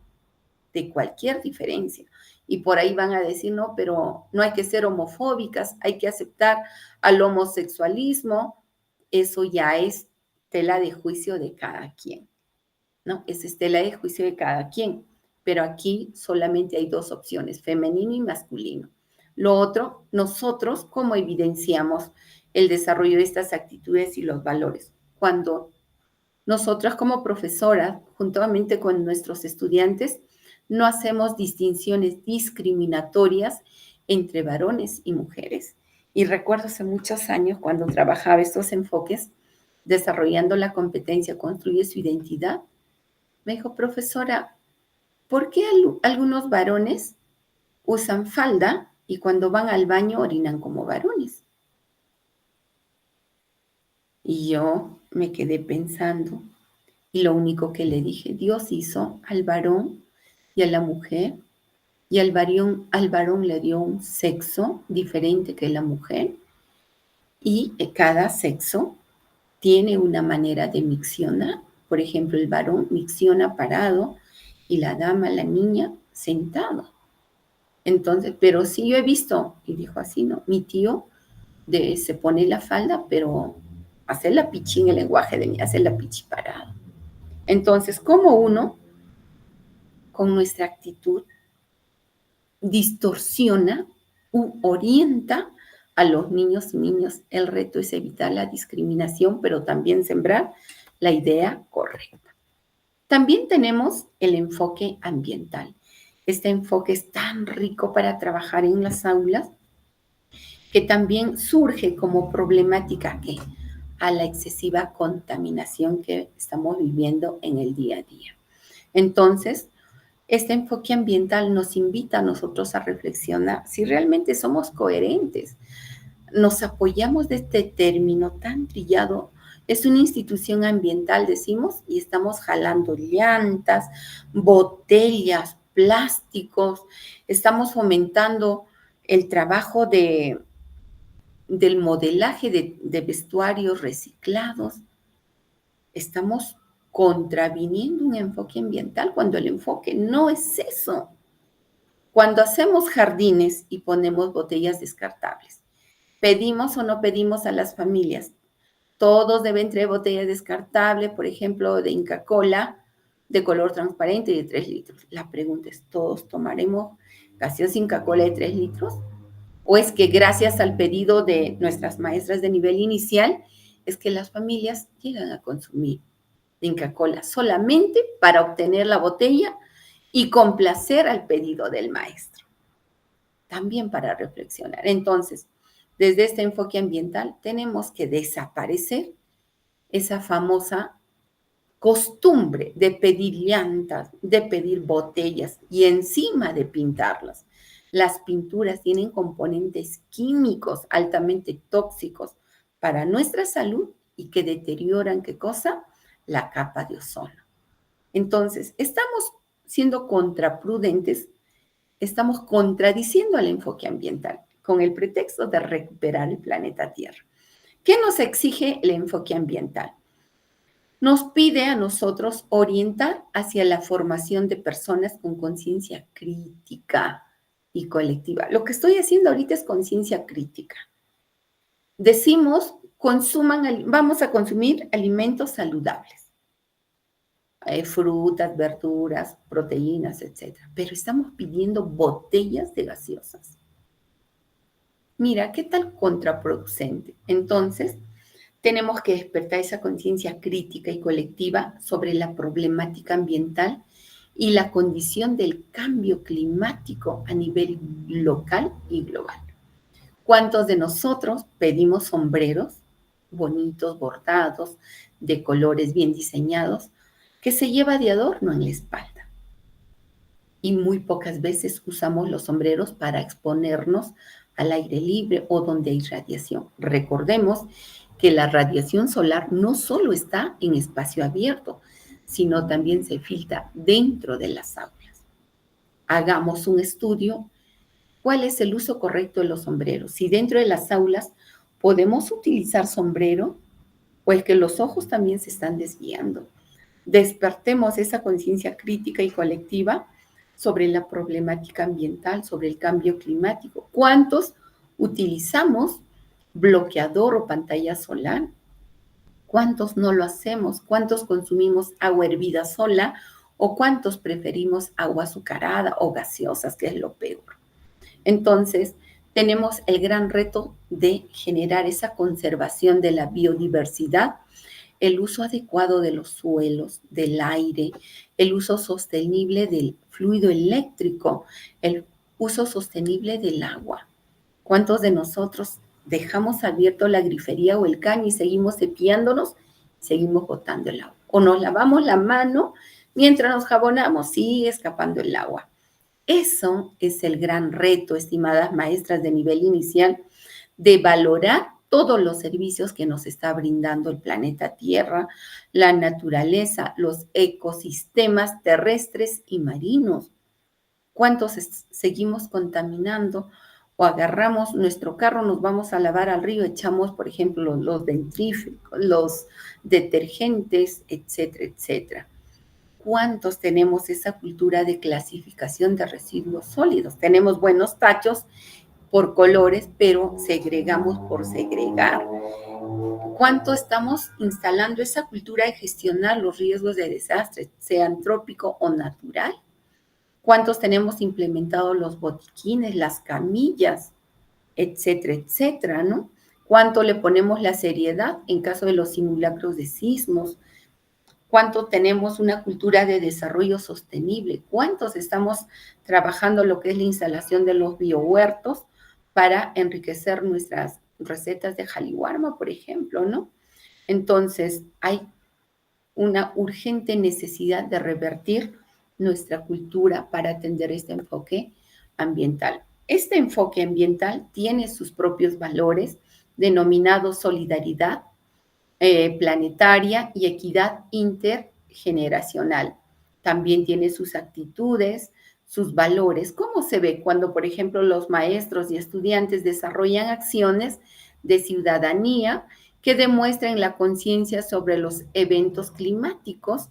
Speaker 1: de cualquier diferencia. Y por ahí van a decir, no, pero no hay que ser homofóbicas, hay que aceptar al homosexualismo. Eso ya es tela de juicio de cada quien, ¿no? Esa es tela de juicio de cada quien. Pero aquí solamente hay 2 opciones, femenino y masculino. Lo otro, nosotros, ¿cómo evidenciamos el desarrollo de estas actitudes y los valores? Cuando nosotras como profesoras, juntamente con nuestros estudiantes, no hacemos distinciones discriminatorias entre varones y mujeres. Y recuerdo hace muchos años cuando trabajaba estos enfoques, desarrollando la competencia, construye su identidad, me dijo, profesora, ¿por qué algunos varones usan falda y cuando van al baño orinan como varones? Y yo me quedé pensando, y lo único que le dije, Dios hizo al varón y a la mujer, y al varón le dio un sexo diferente que la mujer, y cada sexo tiene una manera de miccionar. Por ejemplo, el varón micciona parado y la dama, la niña, sentado. Entonces, pero sí yo he visto, y dijo así, ¿no? Mi tío se pone la falda, pero hace la pichi en el lenguaje de mí, hace la pichi parado. Entonces, como uno, con nuestra actitud, distorsiona u orienta a los niños y niñas. El reto es evitar la discriminación, pero también sembrar la idea correcta. También tenemos el enfoque ambiental. Este enfoque es tan rico para trabajar en las aulas que también surge como problemática que a la excesiva contaminación que estamos viviendo en el día a día. Entonces, este enfoque ambiental nos invita a nosotros a reflexionar si realmente somos coherentes. Nos apoyamos de este término tan trillado. Es una institución ambiental, decimos, y estamos jalando llantas, botellas, plásticos. Estamos fomentando el trabajo del modelaje de vestuarios reciclados. Estamos contraviniendo un enfoque ambiental cuando el enfoque no es eso. Cuando hacemos jardines y ponemos botellas descartables, pedimos o no pedimos a las familias, todos deben traer botellas descartables, por ejemplo, de Inca Kola, de color transparente y de 3 litros. La pregunta es, ¿todos tomaremos gaseosa Inca Kola de 3 litros? ¿O es que gracias al pedido de nuestras maestras de nivel inicial, es que las familias llegan a consumir Inca Kola solamente para obtener la botella y complacer al pedido del maestro. También para reflexionar. Entonces, desde este enfoque ambiental tenemos que desaparecer esa famosa costumbre de pedir llantas, de pedir botellas y encima de pintarlas. Las pinturas tienen componentes químicos altamente tóxicos para nuestra salud y que deterioran, ¿qué cosa? La capa de ozono. Entonces, estamos siendo contraprudentes, estamos contradiciendo al enfoque ambiental con el pretexto de recuperar el planeta Tierra. ¿Qué nos exige el enfoque ambiental? Nos pide a nosotros orientar hacia la formación de personas con conciencia crítica y colectiva. Lo que estoy haciendo ahorita es conciencia crítica. Decimos, vamos a consumir alimentos saludables, frutas, verduras, proteínas, etc. Pero estamos pidiendo botellas de gaseosas. Mira, ¿qué tal contraproducente? Entonces, tenemos que despertar esa conciencia crítica y colectiva sobre la problemática ambiental y la condición del cambio climático a nivel local y global. ¿Cuántos de nosotros pedimos sombreros bonitos, bordados, de colores bien diseñados, que se lleva de adorno en la espalda? Y muy pocas veces usamos los sombreros para exponernos al aire libre o donde hay radiación. Recordemos que la radiación solar no solo está en espacio abierto, sino también se filtra dentro de las aulas. Hagamos un estudio. ¿Cuál es el uso correcto de los sombreros? Si dentro de las aulas podemos utilizar sombrero, pues que los ojos también se están desviando. Despertemos esa conciencia crítica y colectiva sobre la problemática ambiental, sobre el cambio climático. ¿Cuántos utilizamos bloqueador o pantalla solar? ¿Cuántos no lo hacemos? ¿Cuántos consumimos agua hervida sola? ¿O cuántos preferimos agua azucarada o gaseosas, que es lo peor? Entonces, tenemos el gran reto de generar esa conservación de la biodiversidad, el uso adecuado de los suelos, del aire, el uso sostenible del fluido eléctrico, el uso sostenible del agua. ¿Cuántos de nosotros dejamos abierto la grifería o el caño y seguimos cepillándonos, seguimos botando el agua? O nos lavamos la mano mientras nos jabonamos, sigue escapando el agua. Eso es el gran reto, estimadas maestras de nivel inicial, de valorar todos los servicios que nos está brindando el planeta Tierra, la naturaleza, los ecosistemas terrestres y marinos. ¿Cuántos seguimos contaminando? O agarramos nuestro carro, nos vamos a lavar al río, echamos, por ejemplo, los dentífricos, los detergentes, etcétera, etcétera. ¿Cuántos tenemos esa cultura de clasificación de residuos sólidos? Tenemos buenos tachos por colores, pero segregamos por segregar. ¿Cuánto estamos instalando esa cultura de gestionar los riesgos de desastre, sea antrópico o natural? ¿Cuántos tenemos implementados los botiquines, las camillas, etcétera, etcétera, ¿no? ¿Cuánto le ponemos la seriedad en caso de los simulacros de sismos? ¿Cuánto tenemos una cultura de desarrollo sostenible? ¿Cuántos estamos trabajando lo que es la instalación de los biohuertos para enriquecer nuestras recetas de jaliwarma, por ejemplo, ¿no? Entonces, hay una urgente necesidad de revertir nuestra cultura para atender este enfoque ambiental. Este enfoque ambiental tiene sus propios valores denominados solidaridad, planetaria y equidad intergeneracional. También tiene sus actitudes, sus valores. ¿Cómo se ve cuando, por ejemplo, los maestros y estudiantes desarrollan acciones de ciudadanía que demuestren la conciencia sobre los eventos climáticos?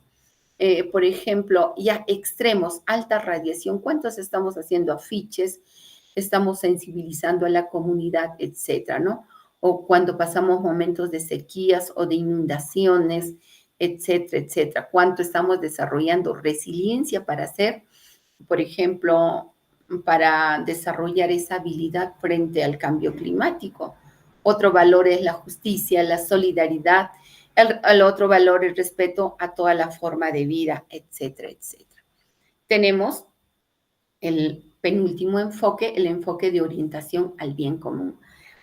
Speaker 1: Por ejemplo, ya extremos, alta radiación, ¿cuántos estamos haciendo afiches? Estamos sensibilizando a la comunidad, etcétera, ¿no? O cuando pasamos momentos de sequías o de inundaciones, etcétera, etcétera. ¿Cuánto estamos desarrollando resiliencia para hacer, por ejemplo, para desarrollar esa habilidad frente al cambio climático? Otro valor es la justicia, la solidaridad. El otro valor es el respeto a toda la forma de vida, etcétera, etcétera. tenemos el penúltimo enfoque, el enfoque de orientación al bien común.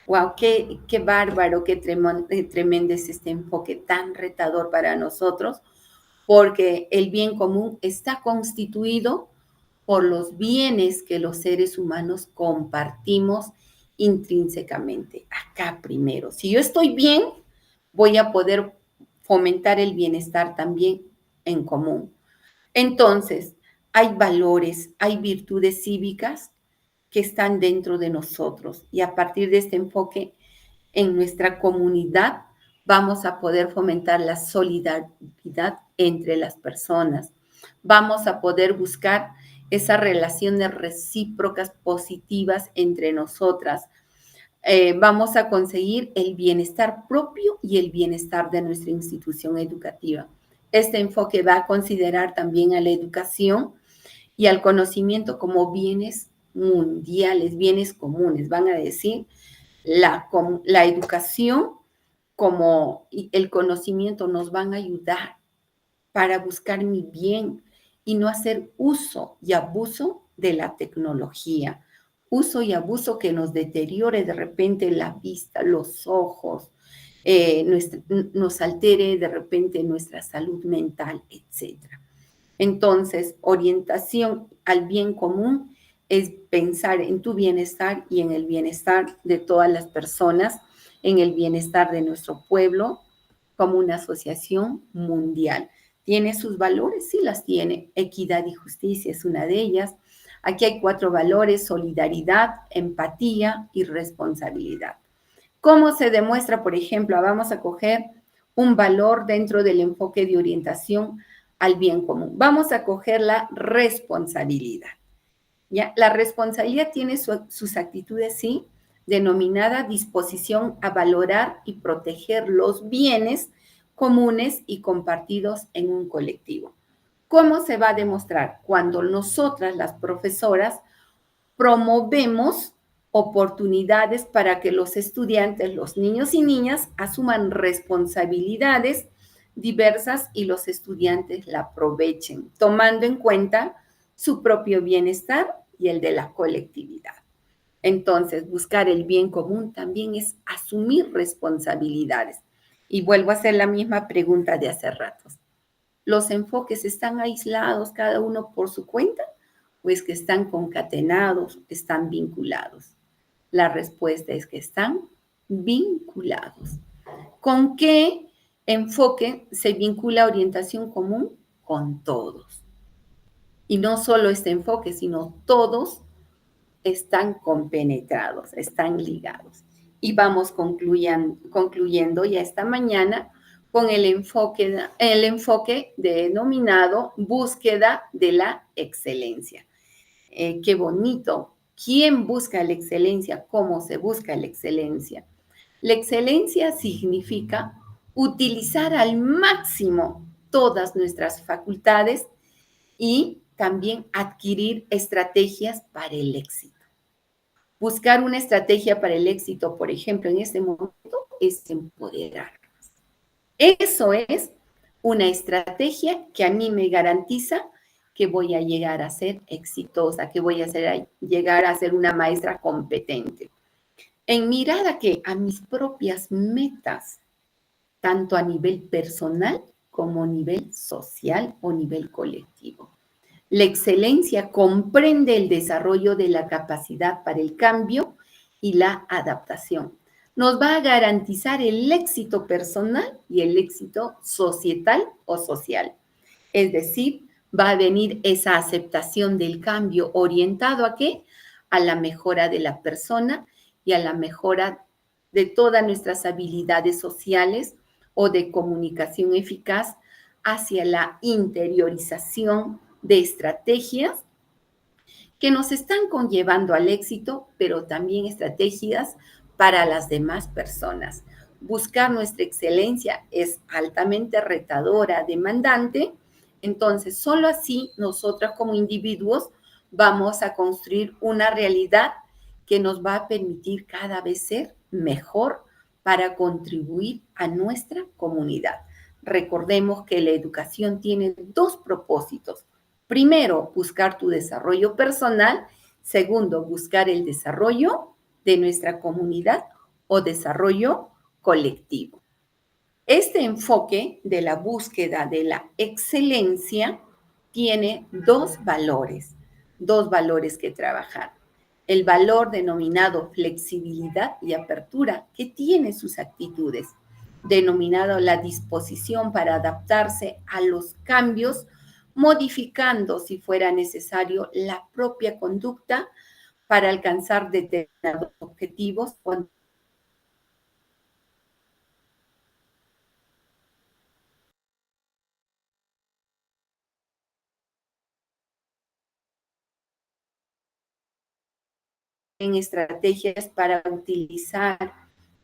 Speaker 1: ¡Wow! ¡Qué bárbaro, qué tremendo es este enfoque tan retador para nosotros! Porque el bien común está constituido por los bienes que los seres humanos compartimos intrínsecamente. Acá primero, si yo estoy bien, voy a poder fomentar el bienestar también en común. Entonces, hay valores, hay virtudes cívicas que están dentro de nosotros y a partir de este enfoque en nuestra comunidad vamos a poder fomentar la solidaridad entre las personas. Vamos a poder buscar esas relaciones recíprocas positivas entre nosotras. Vamos a conseguir el bienestar propio y el bienestar de nuestra institución educativa. Este enfoque va a considerar también a la educación y al conocimiento como bienes mundiales, bienes comunes. Van a decir, la educación como el conocimiento nos van a ayudar para buscar mi bien y no hacer uso y abuso de la tecnología. Uso y abuso que nos deteriore de repente la vista, los ojos, nos altere de repente nuestra salud mental, etcétera. Entonces, orientación al bien común es pensar en tu bienestar y en el bienestar de todas las personas, en el bienestar de nuestro pueblo como una asociación mundial. ¿Tiene sus valores? Sí las tiene. Equidad y justicia es una de ellas. Aquí hay 4 valores: solidaridad, empatía y responsabilidad. ¿Cómo se demuestra, por ejemplo? Vamos a coger un valor dentro del enfoque de orientación al bien común. Vamos a coger la responsabilidad. ¿Ya? La responsabilidad tiene sus actitudes, sí, denominada disposición a valorar y proteger los bienes comunes y compartidos en un colectivo. ¿Cómo se va a demostrar? Cuando nosotras, las profesoras, promovemos oportunidades para que los estudiantes, los niños y niñas, asuman responsabilidades diversas y los estudiantes la aprovechen, tomando en cuenta su propio bienestar y el de la colectividad. Entonces, buscar el bien común también es asumir responsabilidades. Y vuelvo a hacer la misma pregunta de hace ratos. ¿Los enfoques están aislados cada uno por su cuenta o es que están concatenados, están vinculados? La respuesta es que están vinculados. ¿Con qué enfoque se vincula orientación común? Con todos. Y no solo este enfoque, sino todos están compenetrados, están ligados. Y vamos concluyendo ya esta mañana con el enfoque denominado búsqueda de la excelencia. Qué bonito. ¿Quién busca la excelencia? ¿Cómo se busca la excelencia? La excelencia significa utilizar al máximo todas nuestras facultades y también adquirir estrategias para el éxito. Buscar una estrategia para el éxito, por ejemplo, en este momento, es empoderarnos. Eso es una estrategia que a mí me garantiza que voy a llegar a ser exitosa, que voy a llegar a ser una maestra competente. En mirada que a mis propias metas, tanto a nivel personal como a nivel social o nivel colectivo. La excelencia comprende el desarrollo de la capacidad para el cambio y la adaptación. Nos va a garantizar el éxito personal y el éxito societal o social. Es decir, va a venir esa aceptación del cambio orientado ¿a qué? A la mejora de la persona y a la mejora de todas nuestras habilidades sociales o de comunicación eficaz hacia la interiorización de estrategias que nos están conllevando al éxito, pero también estrategias para las demás personas. Buscar nuestra excelencia es altamente retadora, demandante, entonces solo así nosotras como individuos vamos a construir una realidad que nos va a permitir cada vez ser mejor para contribuir a nuestra comunidad. Recordemos que la educación tiene 2 propósitos. Primero, buscar tu desarrollo personal. Segundo, buscar el desarrollo de nuestra comunidad o desarrollo colectivo. Este enfoque de la búsqueda de la excelencia tiene dos valores que trabajar. El valor denominado flexibilidad y apertura, que tiene sus actitudes, denominado la disposición para adaptarse a los cambios, modificando, si fuera necesario, la propia conducta para alcanzar determinados objetivos cuando en estrategias para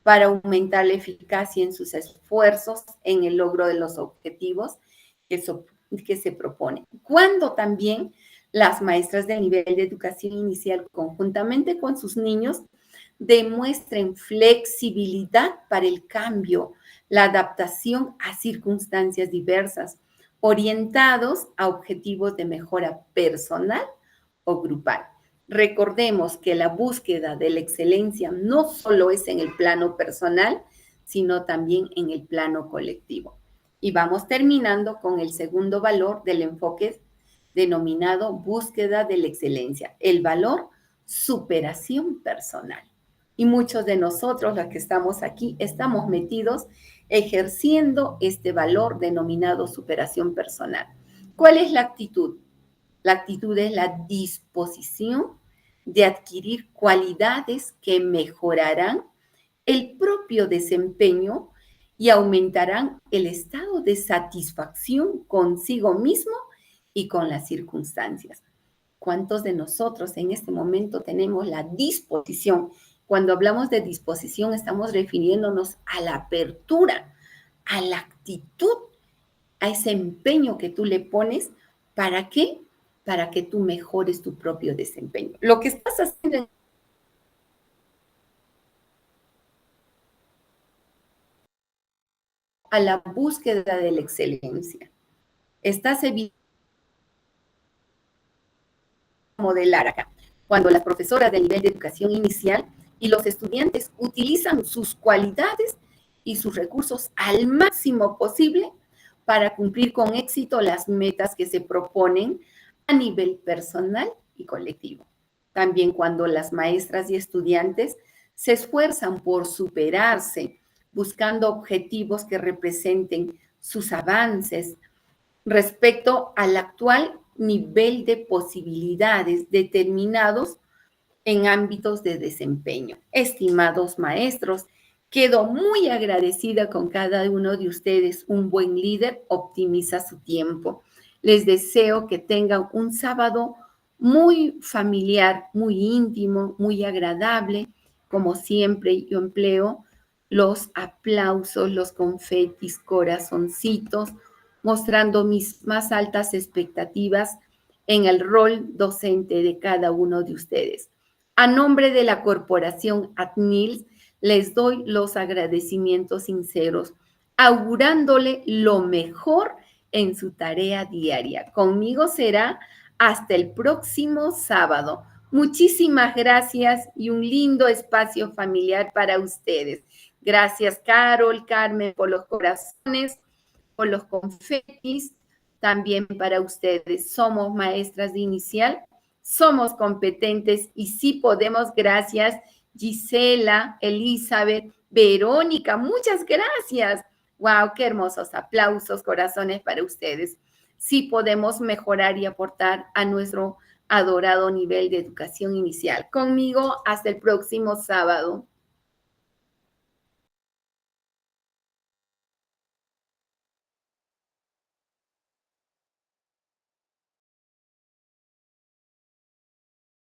Speaker 1: para aumentar la eficacia en sus esfuerzos en el logro de los objetivos que se proponen. Cuando también las maestras del nivel de educación inicial, conjuntamente con sus niños, demuestren flexibilidad para el cambio, la adaptación a circunstancias diversas, orientados a objetivos de mejora personal o grupal. Recordemos que la búsqueda de la excelencia no solo es en el plano personal, sino también en el plano colectivo. Y vamos terminando con el segundo valor del enfoque denominado búsqueda de la excelencia, el valor superación personal. Y muchos de nosotros, los que estamos aquí, estamos metidos ejerciendo este valor denominado superación personal. ¿Cuál es la actitud? La actitud es la disposición de adquirir cualidades que mejorarán el propio desempeño y aumentarán el estado de satisfacción consigo mismo y con las circunstancias. ¿Cuántos de nosotros en este momento tenemos la disposición? Cuando hablamos de disposición, estamos refiriéndonos a la apertura, a la actitud, a ese empeño que tú le pones. ¿Para qué? Para que tú mejores tu propio desempeño. Lo que estás haciendo a la búsqueda de la excelencia. Estás evitando modelar acá. Cuando las profesoras del nivel de educación inicial y los estudiantes utilizan sus cualidades y sus recursos al máximo posible para cumplir con éxito las metas que se proponen a nivel personal y colectivo. También cuando las maestras y estudiantes se esfuerzan por superarse, buscando objetivos que representen sus avances respecto al actual nivel de posibilidades determinados en ámbitos de desempeño. Estimados maestros, quedo muy agradecida con cada uno de ustedes. Un buen líder optimiza su tiempo. Les deseo que tengan un sábado muy familiar, muy íntimo, muy agradable. Como siempre, yo empleo los aplausos, los confetis, corazoncitos, mostrando mis más altas expectativas en el rol docente de cada uno de ustedes. A nombre de la corporación ATNILS, les doy los agradecimientos sinceros, augurándole lo mejor en su tarea diaria. Conmigo será hasta el próximo sábado. Muchísimas gracias y un lindo espacio familiar para ustedes. Gracias, Carol, Carmen, por los corazones, por los confetis, también para ustedes. Somos maestras de inicial, somos competentes y sí podemos. Gracias, Gisela, Elizabeth, Verónica, muchas gracias. Wow, qué hermosos aplausos, corazones para ustedes. Sí podemos mejorar y aportar a nuestro adorado nivel de educación inicial. Conmigo hasta el próximo sábado.